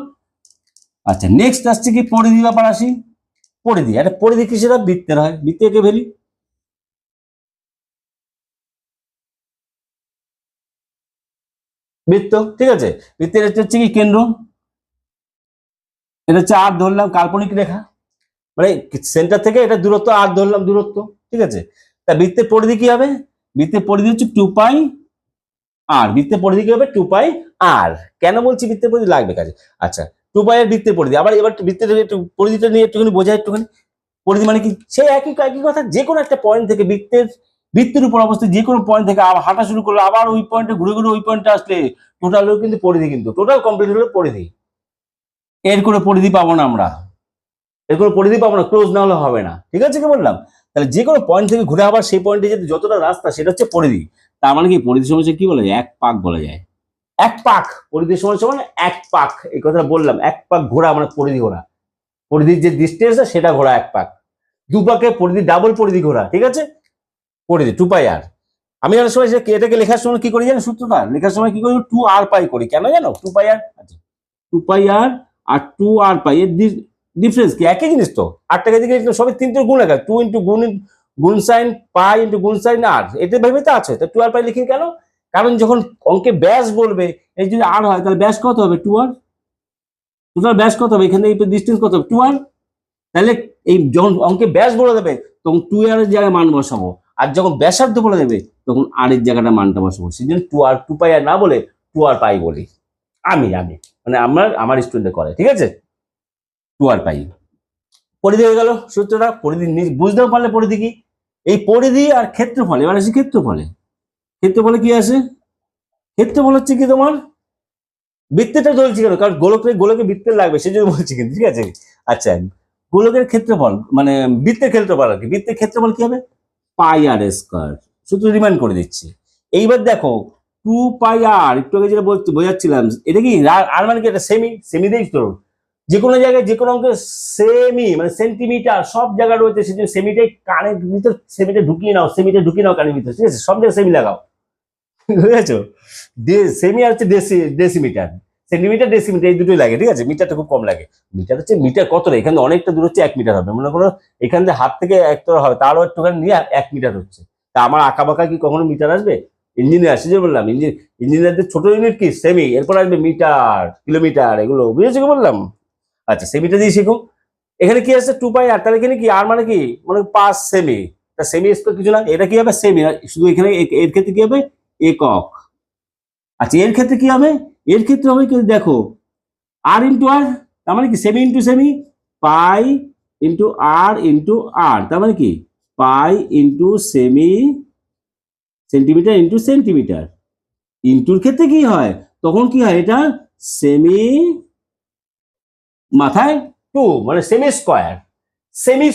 আচ্ছা, নেক্সট আসছে কি পরিধি ব্যাপার আসি। পরিধি, একটা পরিধি কি, সেটা বৃত্তের হয়, বৃত্তে একে ফেলি, বৃত্ত, ঠিক আছে? বৃত্তের হচ্ছে কি কেন্দ্র, এটা হচ্ছে আর ধরলাম কাল্পনিক রেখা, মানে সেন্টার থেকে এটা দূরত্ব আর ধরলাম দূরত্ব, ঠিক আছে? তা বৃত্তের পরিধি কি হবে? বৃত্তের পরিধি হচ্ছে 2πr, বৃত্তের পরিধি কি হবে? 2πr। কেন বলছি বৃত্তের পরিধি লাগবে কাজে? আচ্ছা, 2 পাই আর বৃত্তের পরিধি। আবার এবার বৃত্তের একটু পরিধিটা নিয়ে একটুখানি বোঝাই একটুখানি। পরিধি মানে কি, সেই একই একই কথা, যে কোনো একটা পয়েন্ট থেকে বৃত্তের উপর অবস্থিত যে কোনো পয়েন্ট থেকে আবার হাঁটা শুরু করলো, আবার ওই পয়েন্টে ঘুরে ঘুরে ওই পয়েন্টে আসলে টোটাল হলো কিন্তু পরিধি, কিন্তু টোটাল কমপ্লিট হলো পরিধি। এর কোনো পরিধি পাবো না আমরা, এর কোনো পরিধি পাবো না, ক্লোজ না হলে হবে না। ঠিক আছে কি বললাম? তাহলে যে কোনো পয়েন্ট থেকে ঘুরে আবার সেই পয়েন্টে যেতে যতটা রাস্তা, সেটা হচ্ছে পরিধি। তার মানে কি, পরিধি সমান কি বলা যায়? এক পাক বলা যায়। এক পাক, পরিধি সমান এক পাক, এই কথাটা বললাম। এক পাক ঘোরা মানে পরিধি ঘোরা, পরিধির যে ডিস্টেন্স সেটা ঘোরা এক পাক। 2 পাকে পরিধি ডাবল পরিধি ঘোরা। ঠিক আছে, পরিধি 2 পাই আর। আমি অনেক সময় এটাকে লেখার সময় কি করি জানো? সূত্রটা লেখার সময় কি করি? 2 আর পাই করি। কেন জানো? 2 পাই আর, আচ্ছা 2 পাই আর 2 আর পাই এর ডিফারেন্স কি? একই জিনিস তো। 8 টাকা দিকে সবই 3 গুণ লেখা, 2 ইন্টু গুণ সাইন পাই ইন্টু গুণ সাইন আর, এটা ভেবে তো আছে। তো 2 আর পাই লিখি কেন? কারণ যখন অঙ্কে ব্যাস বলবে, এই যদি আর হয় তাহলে ব্যাস কত হবে? 2 আর। টোটাল ব্যাস কত হবে? এখানে ডিস্টেন্স কত হবে? 2 আর। তাহলে এই যখন অঙ্কে ব্যাস বলে দেবে তখন 2 আর এর জায়গায় মান বসাবো, আর যখন ব্যাসার্ধ বলে দেবে তখন আর এর জায়গাটা মানটা বসাবো। সেই জন্য 2 পাই আর না বলে 2 আর পাই বলি। আমি মানে আমার স্টুডেন্ট করে। ঠিক আছে, 2 আর পাই। পরিধি হয়ে গেল সূত্রটা। পরিধি বুঝতেও পারলে পরিধি কি। এই পরিধি আর ক্ষেত্রফল, এবার আসি ক্ষেত্রফলে। ক্ষেত্রফলে কি আসে? ক্ষেত্রফল হচ্ছে কি তোমার, বৃত্তটা চলছে কেন? কারণ গোলকে বৃত্তের লাগবে, সেই জন্য বলছি কিন্তু। ঠিক আছে, আচ্ছা গোলকের ক্ষেত্রফল মানে বৃত্তের ক্ষেত্রফল আর কি। বৃত্তের ক্ষেত্রফল কি হবে? পাই আর স্কয়ার। শুধু রিমাইন্ড করে দিচ্ছি। এইবার দেখো 2 পাই আর, একটু আগে যেটা বোঝাচ্ছিলাম, এটা কি আর মানে কি? এটা সেমি দিয়েই তো, যে কোনো জায়গায় যে কোনো অঙ্কের সেমি মানে সেন্টিমিটার সব জায়গায় রয়েছে, সেই জন্য সেমিটাই কানের ভিতর, সেমিটা ঢুকিয়ে নাও, কানের ভিতর। ঠিক আছে, সব জায়গায় সেমি লাগাও, বুঝেছো? সেমি আর হচ্ছে ডেসিমিটার, সেন্টিমিটার ডেসিমিটার এই দুটোই লাগে। ঠিক আছে, মিটারটা খুব কম লাগে। মিটার হচ্ছে মিটার কতটা, এখানে অনেকটা দূর হচ্ছে 1 মিটার হবে। মনে করো এখান থেকে হাত থেকে একতলা হবে, তারও একটুখানি নিয়ে 1 মিটার হচ্ছে। তা আমার আঁকা বাঁকা কি কখনো মিটার আসবে? ইঞ্জিনিয়ার, সে যে বললাম ইঞ্জিনিয়ারদের ছোট ইউনিট কি? সেমি, এরপর আসবে মিটার, কিলোমিটার, এগুলো বুঝেছো কি বললাম? আচ্ছা, সেমিটা দিয়ে শিখো। এখানে কি আছে? 2 পাই আর, তাহলে এখানে কি আর মানে কি? মানে 5 সেমি। তা সেমি স্কয়ার কিছু না, এটা কি হবে? সেমি। শুধু এখানে এর ক্ষেত্রে কি হবে? একক। আচ্ছা, এর ক্ষেত্রে কি হবে? এর ক্ষেত্রে হবে কি দেখো, আর ইন্টু আর, তার মানে কি semi into semi, pi into r, তার মানে কি pi into semi centimetre into centimetre. ইন্টুর ক্ষেত্রে কি হয়? তখন কি হয়? এটা সেমি মাথায় 2 মানে সেমি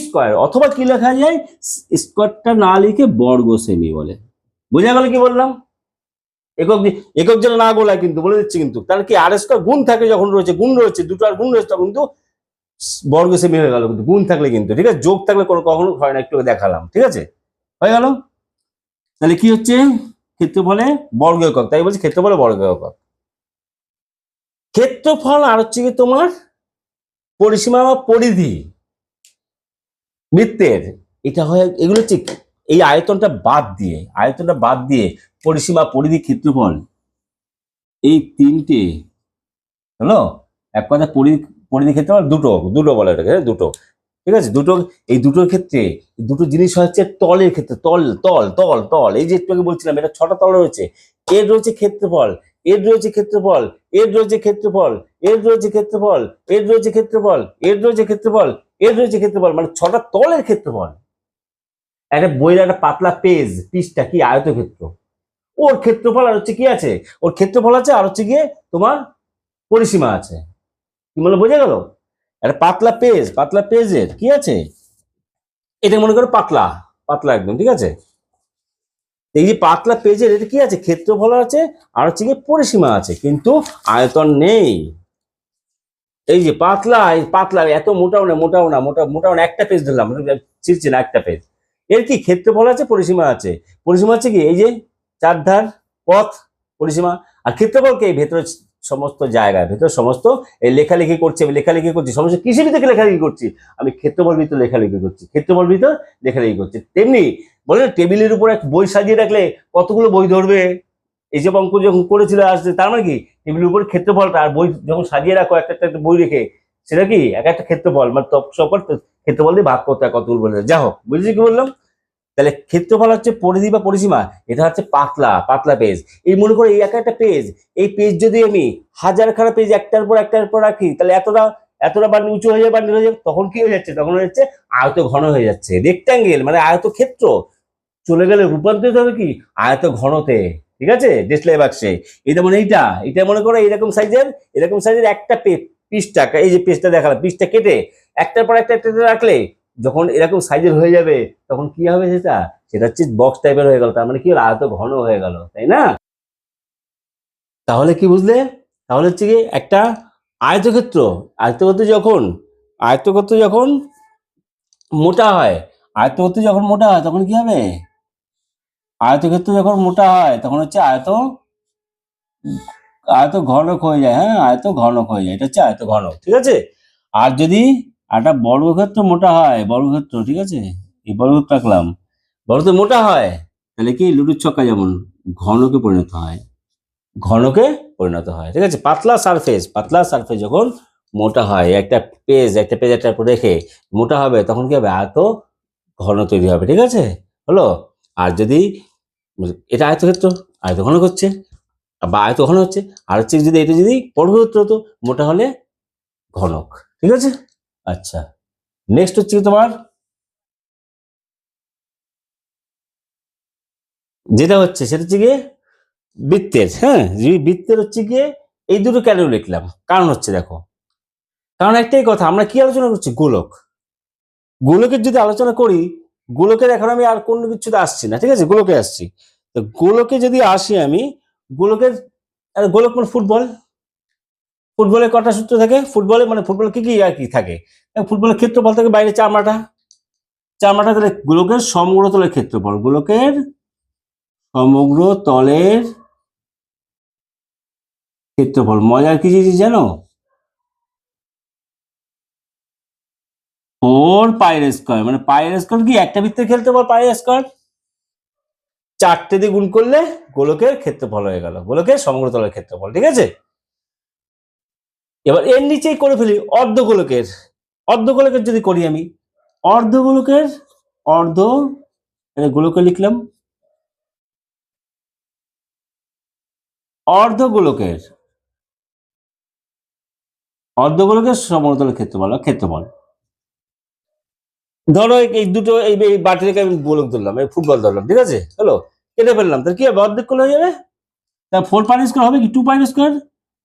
স্কয়ার, অথবা কি লেখা যায়? স্কয়ারটা না লিখে বর্গ সেমি বলে। বোঝা গেল কি বললাম? একক যেন না গোলায় কিন্তু, বলে দিচ্ছি কিন্তু। তার কি আর স্কয়ার গুণ থাকে, যখন রয়েছে গুণ রয়েছে, দুটো আর গুণ রয়েছে, তখন কিন্তু বর্গ সেমি হয়ে গেল কিন্তু, গুণ থাকলে কিন্তু। ঠিক আছে, যোগ থাকলে কখনো হয় না, একটু দেখালাম। ঠিক আছে, হয়ে গেল। তাহলে কি হচ্ছে? ক্ষেত্রফলে বর্গ একক, তাই বলছি ক্ষেত্রফলে বর্গ একক। ক্ষেত্রফল আর হচ্ছে কি তোমার পরিসীমা বা পরিধি বৃত্তের, এটা হয়, এগুলো হচ্ছে এই আয়তনটা বাদ দিয়ে পরিসীমা, পরিধি, ক্ষেত্রফল, এই তিনটে হলো এক কথা। পরিধি ক্ষেত্রফল দুটো বলে এটাকে, দুটো। ঠিক আছে, এই দুটোর ক্ষেত্রে দুটো জিনিস হচ্ছে তলের ক্ষেত্রে, তল এই যে একটু আগে বলছিলাম, এটা 6টা তল রয়েছে। এর রয়েছে ক্ষেত্রফল, এর রয়েছে ক্ষেত্রফল, এর রয়েছে ক্ষেত্রফল, এর রয়েছে ক্ষেত্রফল, এর রয়েছে ক্ষেত্রফল, এর রয়েছে ক্ষেত্রফল, এর রয়েছে ক্ষেত্রফল, মানে 6টা তলের ক্ষেত্রফল। একটা বইয়ের একটা পাতলা পিসটা কি? আয়তক্ষেত্র। ওর ক্ষেত্রফল আর হচ্ছে কি আছে? ওর ক্ষেত্রফল আছে, আর হচ্ছে গিয়ে তোমার পরিসীমা আছে। কি বলে, বোঝা গেল? একটা পাতলা পেজের কি আছে? এটা মনে করো পাতলা একদম। ঠিক আছে, এই যে পাতলা পেজের এটা কি আছে? ক্ষেত্রফল আছে, আর হচ্ছে গিয়ে পরিসীমা আছে, কিন্তু আয়তন নেই। এই যে পাতলা এত মোটাও না, একটা পেজ ধরলাম, ছিড়ছে না, একটা পেজ। এর কি ক্ষেত্রফল আছে, পরিসীমা আছে। পরিসীমা হচ্ছে কি? এই যে 4 ধার পথ পরিসীমা। আর ক্ষেত্রফলকে এই ভেতরে সমস্ত জায়গায়, ভেতরে সমস্ত এই লেখালেখি করছি, সমস্ত কৃষি ভিতরে লেখালেখি করছি, আমি ক্ষেত্রফল ভিতরে লেখালেখি করছি। তেমনি বলে টেবিলের উপর এক বই সাজিয়ে রাখলে কতগুলো বই ধরবে? এই যে অঙ্ক যখন করেছিল আসছে, তার মানে কি টেবিলের উপর ক্ষেত্রফলটা, আর বই যখন সাজিয়ে রাখো একটা বই রেখে, সেটা কি এক একটা ক্ষেত্রফল, মানে সব ক্ষেত্রফল দিয়ে ভাগ করতে হয় কতগুলো বলে। যা হোক, বুঝলি কি বললাম? তাহলে ক্ষেত্রফল হচ্ছে পরিধি বা পরিসীমা, এটা হচ্ছে পাতলা পাতলা পেজ। এই মনে করো এই একটা পেজ, এই পেজ যদি আমি হাজারখানা পেজ একটার পর রাখি, তাহলে এতটা এতটা বা উঁচু হয়ে যাবে বা নিচু হয়ে যাবে, তখন কি হয়ে যাচ্ছে, তখন হয়ে যাচ্ছে আয়ত ঘন হয়ে যাচ্ছে। রেক্টাঙ্গেল মানে আয়ত ক্ষেত্র চলে গেলে রূপান্তরিত হবে কি আয়ত ঘনতে। ঠিক আছে, ডিসপ্লে বাক্সে এটা মানে এটা মনে করো এরকম সাইজের একটা পিসটা, এই যে পিসটা দেখালাম, পিসটা কেটে একটার পর একটা রাখলে যখন এরকম সাইজের হয়ে যাবে তখন কি হবে, সেটা হচ্ছে বক্স টাইপের হয়ে গেল, তার মানে কি হলো আয়ত ঘন হয়ে গেল, তাই না? তাহলে কি বুঝলে, তাহলে হচ্ছে কি একটা আয়তক্ষেত্র আয়তক্ষেত্র যখন মোটা হয়, তখন কি হবে, আয়তক্ষেত্র যখন মোটা হয় তখন হচ্ছে আয়ত আয়ত ঘনক হয়ে যায়। হ্যাঁ, আয়ত ঘনক হয়ে যায়, এটা হচ্ছে আয়ত ঘনক। ঠিক আছে, আর যদি একটা বর্গক্ষেত্র মোটা হয়, বর্গক্ষেত্র, ঠিক আছে, এই বর্গক্ষেত্র রাখলাম, বর্গক্ষেত্র মোটা হয় তাহলে কি লুডুর ছক্কা যেমন ঘনকে পরিণত হয়, ঠিক আছে। পাতলা সারফেস যখন মোটা হয়, একটা পেজ একটা রেখে মোটা হবে, তখন কি হবে আয়ত ঘন তৈরি হবে। ঠিক আছে, হলো। আর যদি এটা আয়ত ঘনক হচ্ছে বা আয়ত ঘন হচ্ছে, আর হচ্ছে যদি এটা যদি বর্গক্ষেত্র হতো, মোটা হলে ঘনক। ঠিক আছে, আচ্ছা। নেক্সট হচ্ছে তোমার যেটা হচ্ছে সেটা হচ্ছে গিয়ে বৃত্তের। হ্যাঁ, বৃত্তের হচ্ছে গিয়ে এই দুটো কেন লিখলাম, কারণ হচ্ছে দেখো, কারণ একটাই কথা, আমরা কি আলোচনা করছি, গোলকের যদি আলোচনা করি, গোলকের এখন আমি আর কোনো কিছুতে আসছি না। ঠিক আছে, গোলকে আসছি, তো গোলকে যদি আসি আমি, গোলকের গোলক মানে ফুটবলের কটা সূত্র থাকে, ফুটবলে কি কি আর কি থাকে, ফুটবলের ক্ষেত্রফল থাকে বাইরে চার মাঠা, তাহলে গোলকের সমগ্র তলের ক্ষেত্রফল, মজার কি জিনিস জানো, 4 পাই মানে পায়ের স্কোয়ার কি একটা বৃত্তের ক্ষেত্রফল, পায়ের স্কোয়ার 4টে দিয়ে গুণ করলে গোলকের ক্ষেত্রফল হয়ে গেল, গোলকের সমগ্র তলের ক্ষেত্রফল। ঠিক আছে, এবার এর নিচেই করে ফেলি অর্ধগোলকের যদি করি আমি, অর্ধগোলকের অর্ধ গোলকে লিখলাম, অর্ধগোলকের সমতলের ক্ষেত্রফল। ধরো এই দুটো এই বাটি রেখে আমি গোলক ধরলাম, এই ফুটবল ধরলাম, ঠিক আছে, হলো, কেটে ফেললাম, তাহলে কি হবে, অর্ধেক করলে হয়ে যাবে। তা 4 পাই হবে কি 2 পাই স্কোয়ার,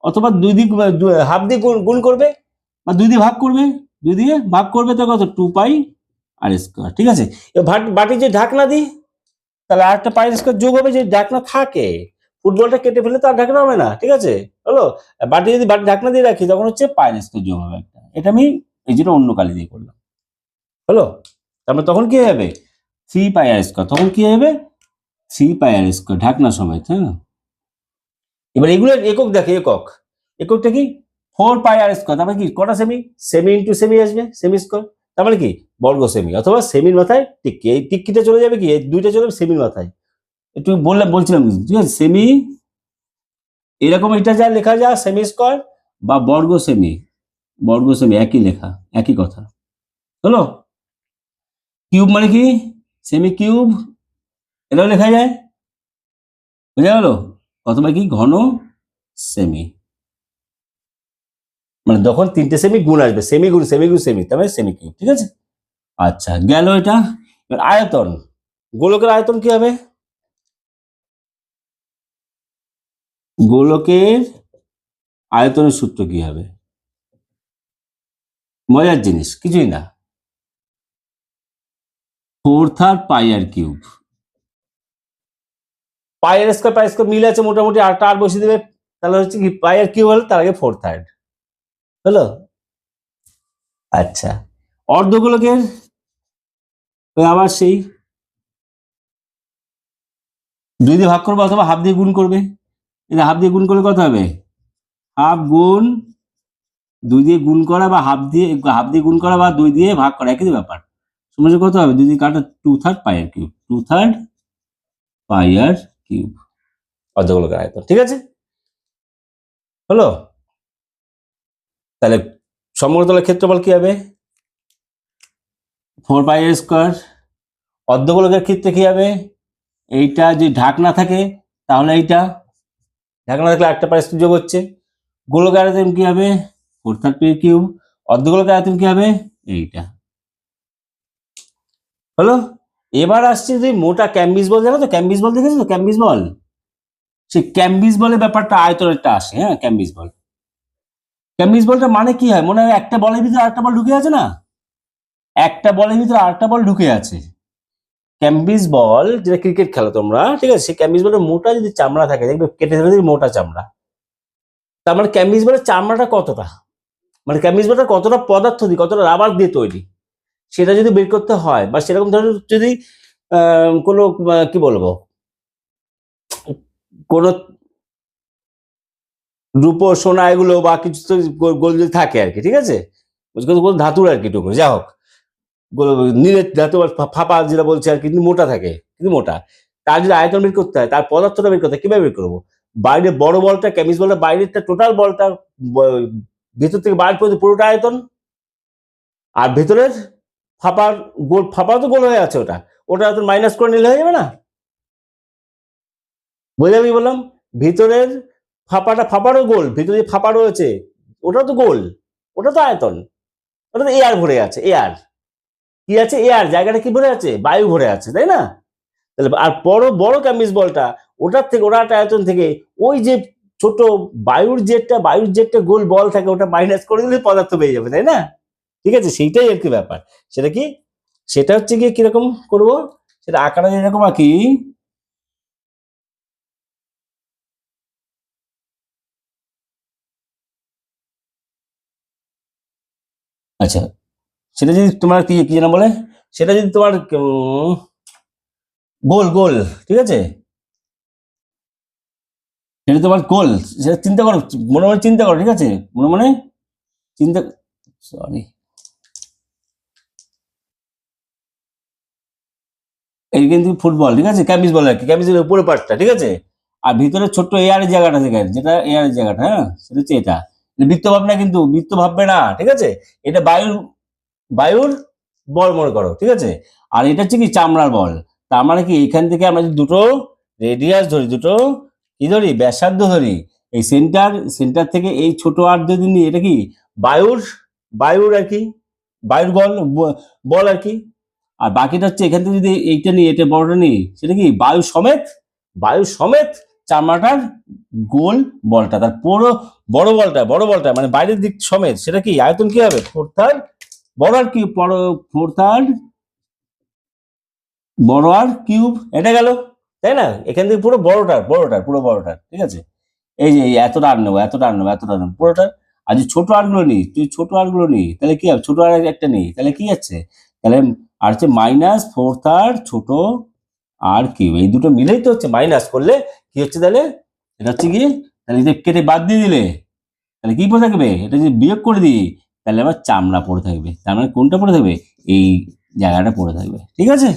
অথবা দুই দিক হাফ দিয়ে গুণ করবে বা দুই দিয়ে ভাগ করবে, তো কত 2 পাই আর স্কোয়ার। ঠিক আছে, এবার বাটি যে ঢাকনা দিই, তাহলে আরেকটা পাই স্কোয়ার যোগ হবে, যে ঢাকনা থাকে, ফুটবলটা কেটে ফেলে তো আর ঢাকনা হবে না। ঠিক আছে, হলো, বাটি যদি ঢাকনা দিয়ে রাখি তখন হচ্ছে পাই স্কোয়ার যোগ হবে একটা, এটা আমি এই জন্য অন্য কালি দিয়ে করলাম, হলো। তারপরে তখন কি হবে 3 পাই আর স্কোয়ার, তখন কি হবে 3 পাই আর স্কোয়ার ঢাকনা সমেত। হ্যাঁ, এবার এগুলোর একক দেখে, এককটা কি 4 পাই আর স্কোয়ার, তারপরে কি কটা সেমি ইন্টু সেমি আসবে, সেমি স্কোয়ার, তার মানে কি বর্গ সেমি, অথবা সেমির মাথায় টিক্কি, এই টিক্কিটা চলে যাবে কি, এই দুইটা চলে যাবে সেমির মাথায়, একটু বলছিলাম, ঠিক আছে, সেমি এরকম এটা যা লেখা যায় সেমি স্কোয়ার বা বর্গ সেমি একই লেখা, একই কথা, হলো। কিউব মানে কি সেমি কিউব, এটাও লেখা যায়, বুঝা গেল, অথবা কি ঘন সেমি, মানে যখন 3টে সেমি গুণ আসবে, সেমি গুণ সেমি, তার মানে সেমি কিউব। ঠিক আছে, আচ্ছা, গেল এটা। এবার আয়তন, গোলকের আয়তন কি হবে, গোলকের আয়তনের সূত্র কি হবে, মজার জিনিস, কিছুই না, 4/3 পাই আর কিউব, পাই আর স্কোয়ার মিলে আছে মোটামুটি, আর বসিয়ে দেবে, তাহলে হচ্ছে কি পাই আর কিউব হলো, তার আগে 4/3 হলো। আচ্ছা, অর্ধগোলকের আবার সেই 2 দিয়ে ভাগ করবে অথবা হাফ দিয়ে গুণ করবে, এটা হাফ দিয়ে গুণ করলে কত হবে, হাফ গুণ 2 দিয়ে গুণ করা বা হাফ দিয়ে গুণ করা বা 2 দিয়ে ভাগ করা, একই ব্যাপার, সমস্যা কত হবে, 2 দিয়ে কাটা 2/3 পাই আর কিউব, অর্ধগোলকের আয়তন। ঠিক আছে, হলো। তাহলে সমগ্র তলের ক্ষেত্রফল কি হবে 4 পাই আর স্কোয়ার, অর্ধগোলকের ক্ষেত্রে কি হবে, এইটা যদি ঢাকনা থাকে তাহলে এইটা ঢাকনা থাকলে একটা পারস্পরিক যোগ হচ্ছে। গোলকের আয়তন কি হবে 4/3 অর্ধগোলকের আয়তন কি হবে এইটা হলো। এবার আসছে যে মোটা ক্যাম্বিস বল, জানো তো ক্যাম্বিস বল দেখেছো তো ক্যাম্বিস বল, সেই ক্যাম্বিস বলের ব্যাপারটা আয়তনেরটা আসে। হ্যাঁ ক্যাম্বিস বল, ক্যাম্বিস বলটা মানে কি হয় মনে হয় একটা বলের ভিতরে আরেকটা বল ঢুকে আছে না, একটা বলের ভিতরে আরেকটা বল ঢুকে আছে। ক্যাম্বিস বল যেটা ক্রিকেট খেলো তোমরা, ঠিক আছে, সেই ক্যাম্বিস বলের মোটা যদি চামড়া থাকে দেখবে কেটে ফেলে দেখবে মোটা চামড়া, তার মানে ক্যাম্বিস বলের চামড়াটা কতটা, মানে ক্যাম্বিস বলটা কতটা পদার্থ দিয়ে কতটা রাবার দিয়ে তৈরি সেটা যদি বের করতে হয়, বা সেরকম ধরনের যদি কোনো কি বলবো কোনো রূপো সোনা এগুলো বা কিছু তো গোল যদি থাকে আর কি, ঠিক আছে, কোনো ধাতুর আর কি টুকরো যা হোক, নীলের ধাতু বা ফাঁপা যেটা বলছে আর কি, কিন্তু মোটা থাকে, কিন্তু মোটা, তার যদি আয়তন বের করতে হয় তার পদার্থটা বের করতে হয় কিভাবে বের করবো, বাইরে বড় বলটা ক্যামিস বলটা বাইরেরটা টোটাল বলটা ভেতর থেকে বাইরে পর্যন্ত পুরোটা আয়তন, আর ভেতরের ফাঁপার গোল, ফাঁপা তো গোল হয়ে আছে, ওটা ওটা তো মাইনাস করে নিলে হয়ে যাবে না, বুঝলে আমি বললাম, ভিতরের ফাঁপাটা ফাঁপারও গোল, ভিতরে ফাঁপা রয়েছে ওটা তো গোল, ওটা তো আয়তন, ওটা তো এয়ার ভরে আছে, এয়ার কি আছে, এয়ার জায়গাটা কি ভরে আছে, বায়ু ভরে আছে, তাই না, তাহলে আর বড় বড় ক্যাম্বিস বলটা ওটার থেকে ওটা আয়তন থেকে ওই যে ছোট বায়ুর জেটটা গোল বল থাকে ওটা মাইনাস করে দিলে পদার্থ পেয়ে যাবে, তাই না, ঠিক আছে, সেইটাই আর কি ব্যাপার, সেটা কি, সেটা হচ্ছে গিয়ে কিরকম করব, সেটা আকারে যেরকম আঁকি, আচ্ছা, সেটা যদি তোমার কি কি যেন বলে, সেটা যদি তোমার গোল গোল, ঠিক আছে, সেটা তোমার গোল, সেটা চিন্তা করো, মনে মনে চিন্তা করো, ঠিক আছে, মনে মনে চিন্তা, সরি, এই কিন্তু ফুটবল, ঠিক আছে, ক্যাম্বিস বল আর কি, ক্যাম্বিসের উপরে পার্টটা, ঠিক আছে, আর ভিতরে ছোট্ট এয়ারের জায়গাটা থেকে যেটা এয়ারের জায়গাটা, হ্যাঁ সেটা হচ্ছে এটা, বৃত্ত ভাবনা কিন্তু বৃত্ত ভাববে না, ঠিক আছে, এটা বায়ুর বল মনে করো, ঠিক আছে, আর এটা হচ্ছে কি চামড়ার বল, তার মানে কি এখান থেকে আমরা যদি দুটো রেডিয়াস ধরি, দুটো কি ধরি ব্যাসার্ধ ধরি, এই সেন্টার থেকে এই ছোট আর যদি নিই এটা কি বায়ুর বায়ুর আর কি বায়ুর বল আর কি, আর বাকিটা হচ্ছে এখান থেকে যদি এইটা নিই, এটা বড়টা নিই, সেটা কি বায়ু সমেত চামড়াটার গোল বলটা, তার পুরো বড় বলটা মানে বাইরের দিক সমেত, সেটা কি আয়তন কি হবে 4/3 বড় আর কিউব, বড় আর কিউব, এটা গেল, তাই না, এখান থেকে পুরো বড়টার, ঠিক আছে, এই যে এতটা আর নেবো, পুরোটা, আর যে ছোট আর গুলো নিই, তুই ছোট আর গুলো নিই তাহলে কি হবে, ছোট আর একটা নিই তাহলে কি আছে, তাহলে আর হচ্ছে -4/3 ছোট আর কিউব, এই দুটো মিলেই তো হচ্ছে, মাইনাস করলে কি হচ্ছে তাহলে, এটা হচ্ছে কি, তাহলে এটা কেটে বাদ দিয়ে দিলে তাহলে কি পড়ে থাকবে, এটা যদি বিয়োগ করে দিই তাহলে আবার চামড়া পড়ে থাকবে, তার মানে কোনটা পড়ে থাকবে, এই জায়গাটা পড়ে থাকবে, ঠিক আছে,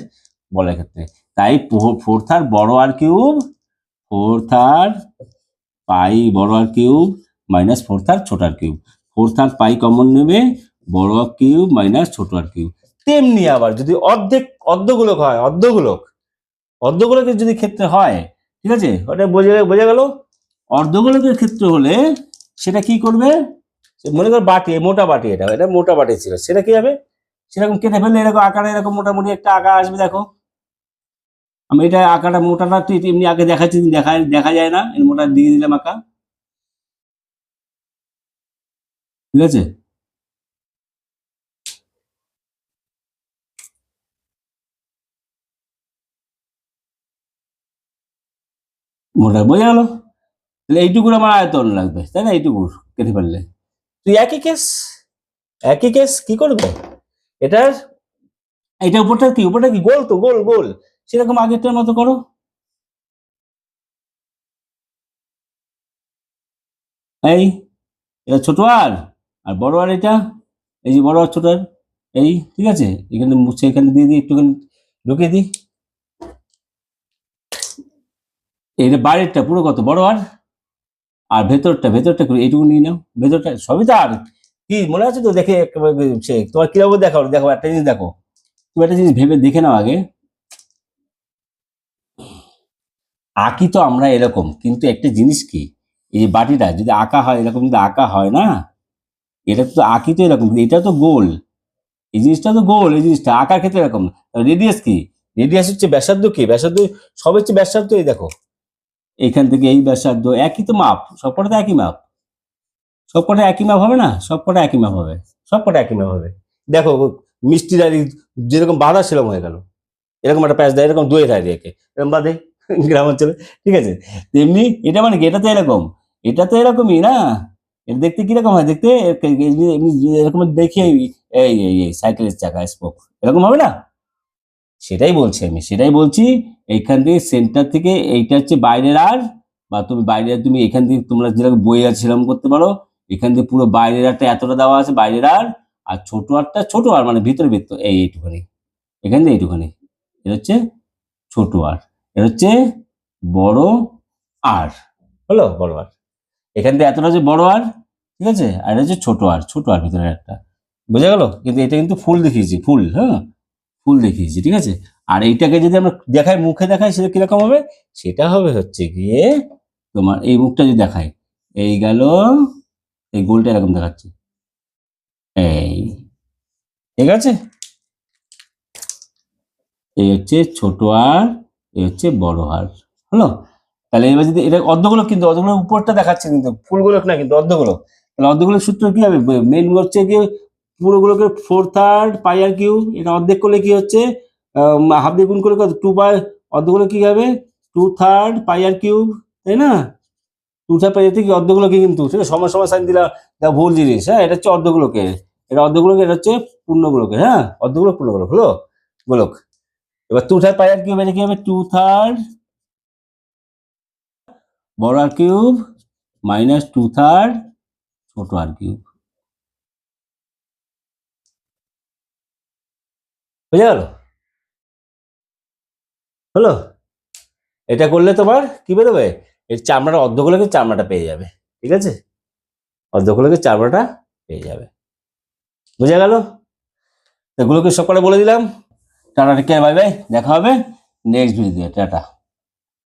বলার ক্ষেত্রে, তাই 4/3 বড় আর কিউব, 4/3 পাই বড় আর কিউব -4/3 ছোট আর কিউব, 4/3 পাই কমন নেবে, বড় আর কিউব ছোট আর কিউব, তেমনি আবার যদি অর্ধগোলক হয়, অর্ধগোলকের যদি ক্ষেত্রে হয়, ঠিক আছে, ওটা বোঝা গেল, অর্ধগোলকের ক্ষেত্রে হলে সেটা কি করবে, মনে করো বাটি, মোটা বাটি, এটা মোটা বাটি ছিল, সেটা কি হবে, সেরকম কেটে ফেললে এরকম আকারে এরকম মোটামুটি একটা আঁকা আসবে, দেখো আমি এটা আঁকাটা মোটাটা তুই এমনি আগে দেখাচ্ছি, দেখা যায় না, এর মোটা দিয়ে দিলাম আঁকা, ঠিক আছে, মোটা বোঝা গেল, তাহলে এইটুকুর আমার আয়তন লাগবে, তাই না, এইটুকু কেটে ফেললে, তুই একই কেস কি করবে, এটার এটা উপরটা কি গোল, তো গোল গোল, সেরকম আগেরটার মতো করো, এই এটা ছোট আর আর বড় আর, এটা এই যে বড় আর ছোট আর, এই ঠিক আছে, এখানে মুছে এখানে দিয়ে দিই, একটুখানি ঢুকিয়ে দিই, এটা বাইরেরটা পুরো কত বড় আর ভেতরটা এইটুকু নিয়ে নাও, ভেতরটা সবই তো আর কি মনে আছে তো, দেখে সে তোমার কিভাবে দেখো একটা জিনিস দেখো, তুমি একটা জিনিস ভেবে দেখে নাও আগে, আঁকি তো আমরা এরকম, কিন্তু একটা জিনিস কি, এই বাটিটা যদি আঁকা হয় এরকম, যদি আঁকা হয় না, এটা তো আঁকি তো এরকম, কিন্তু এটা তো গোল, এই জিনিসটা তো গোল, এই জিনিসটা আঁকার ক্ষেত্রে এরকম। রেডিয়াস কি, রেডিয়াস হচ্ছে ব্যাসার্ধ, কি ব্যাসার্ধ, সব হচ্ছে ব্যাসার্ধ। এই দেখো এইখান থেকে এই ব্যাসার্ধ, একই তো মাপ, সবকটা তো একই মাপ, সবকটা একই মাপ হবে না, সবকটা একই মাপ হবে, সবকটা একই মাপ হবে। দেখো মিষ্টি ডালি যেরকম বাঁধা সেরকম হয়ে গেল, এরকম একটা প্যাচ দেয়, এরকম দুয়ে দেয় রেখে এরকম বাঁধে গ্রাম অঞ্চলে, ঠিক আছে। তেমনি এটা মানে কি, এটা তো এরকম, এটা তো এরকমই না, এটা দেখতে কিরকম হয়, দেখতে এরকম দেখে, এই এই এই সাইকেলের চাকা স্পোক এরকম হবে না, সেটাই বলছি আমি, সেটাই বলছি। এইখান থেকে সেন্টার থেকে এইটা হচ্ছে বাইরের আর, বা তুমি বাইরের, তুমি এখান থেকে তোমরা যেরকম বই আছে সেরকম করতে পারো, এখান থেকে পুরো বাইরের আরটা এতটা দেওয়া আছে, বাইরের আর, আর ছোট আরটা, ছোট আর মানে ভিতরে বৃত্ত এইটুখানি, এখান থেকে এইটুখানি, এটা হচ্ছে ছোট আর, এটা হচ্ছে বড় আর, হলো বড় আর, এখান থেকে এতটা হচ্ছে বড় আর, ঠিক আছে, আর এটা হচ্ছে ছোট আর, ছোট আর ভিতরে একটা, বোঝা গেল। কিন্তু এটা কিন্তু ফুল দেখিয়েছি, ফুল, হ্যাঁ ফুল দেখিয়েছি, ঠিক আছে। আর এইটাকে যদি আমরা দেখাই, মুখে দেখাই, সেটা কিরকম হবে, সেটা হবে হচ্ছে গিয়ে তোমার এই মুখটা যদি দেখাই, এই গেল, এই গোলটা এরকম দেখাচ্ছে, এই, ঠিক আছে, এই হচ্ছে ছোট আর, এই হচ্ছে বড় আর, হলো। তাহলে এবার যদি এটা অর্ধগোলক, কিন্তু অর্ধগোলক উপরটা দেখাচ্ছে, কিন্তু ফুলগোলক না, কিন্তু অর্ধগোলক। তাহলে অর্ধগোলক সূত্র কি হবে, মেন হচ্ছে কি, পুরোগুলোকের 4/3 পাই আর কিউব, এটা অর্ধেক করলে কি হচ্ছে, হাফ দিয়ে গুণ করলে কত, 2 পাই, অর্ধগোলক কি হবে 2/3 পাই আর কিউব, তাই না, 2/3 পাই থেকে অর্ধগোলকে, কিন্তু ঠিক আছে, সমান সমান সাইন দিলা, ভুল জিনিস, হ্যাঁ, এটা হচ্ছে অর্ধগোলকের, এটা অর্ধগোলকের, এটা হচ্ছে পূর্ণগোলকের, হ্যাঁ, অর্ধগোলক পূর্ণগোলক হলো গোলক। এবার 2/3 পাই আর কিউব, এটা কি হবে 2/3 বড় আর কিউব মাইনাস 2/3 ছোট আর কিউব, বুঝে গেল, হলো। এটা করলে তোমার কি বেরোবে, এর চামড়াটা, অর্ধগোলকের চামড়াটা পেয়ে যাবে, ঠিক আছে, অর্ধগোলকের চামড়াটা পেয়ে যাবে, বুঝে গেল। এগুলোকে সকালে বলে দিলাম। Tata, take care, bye bye, দেখা হবে নেক্সট ভিডিওতে, টাটা।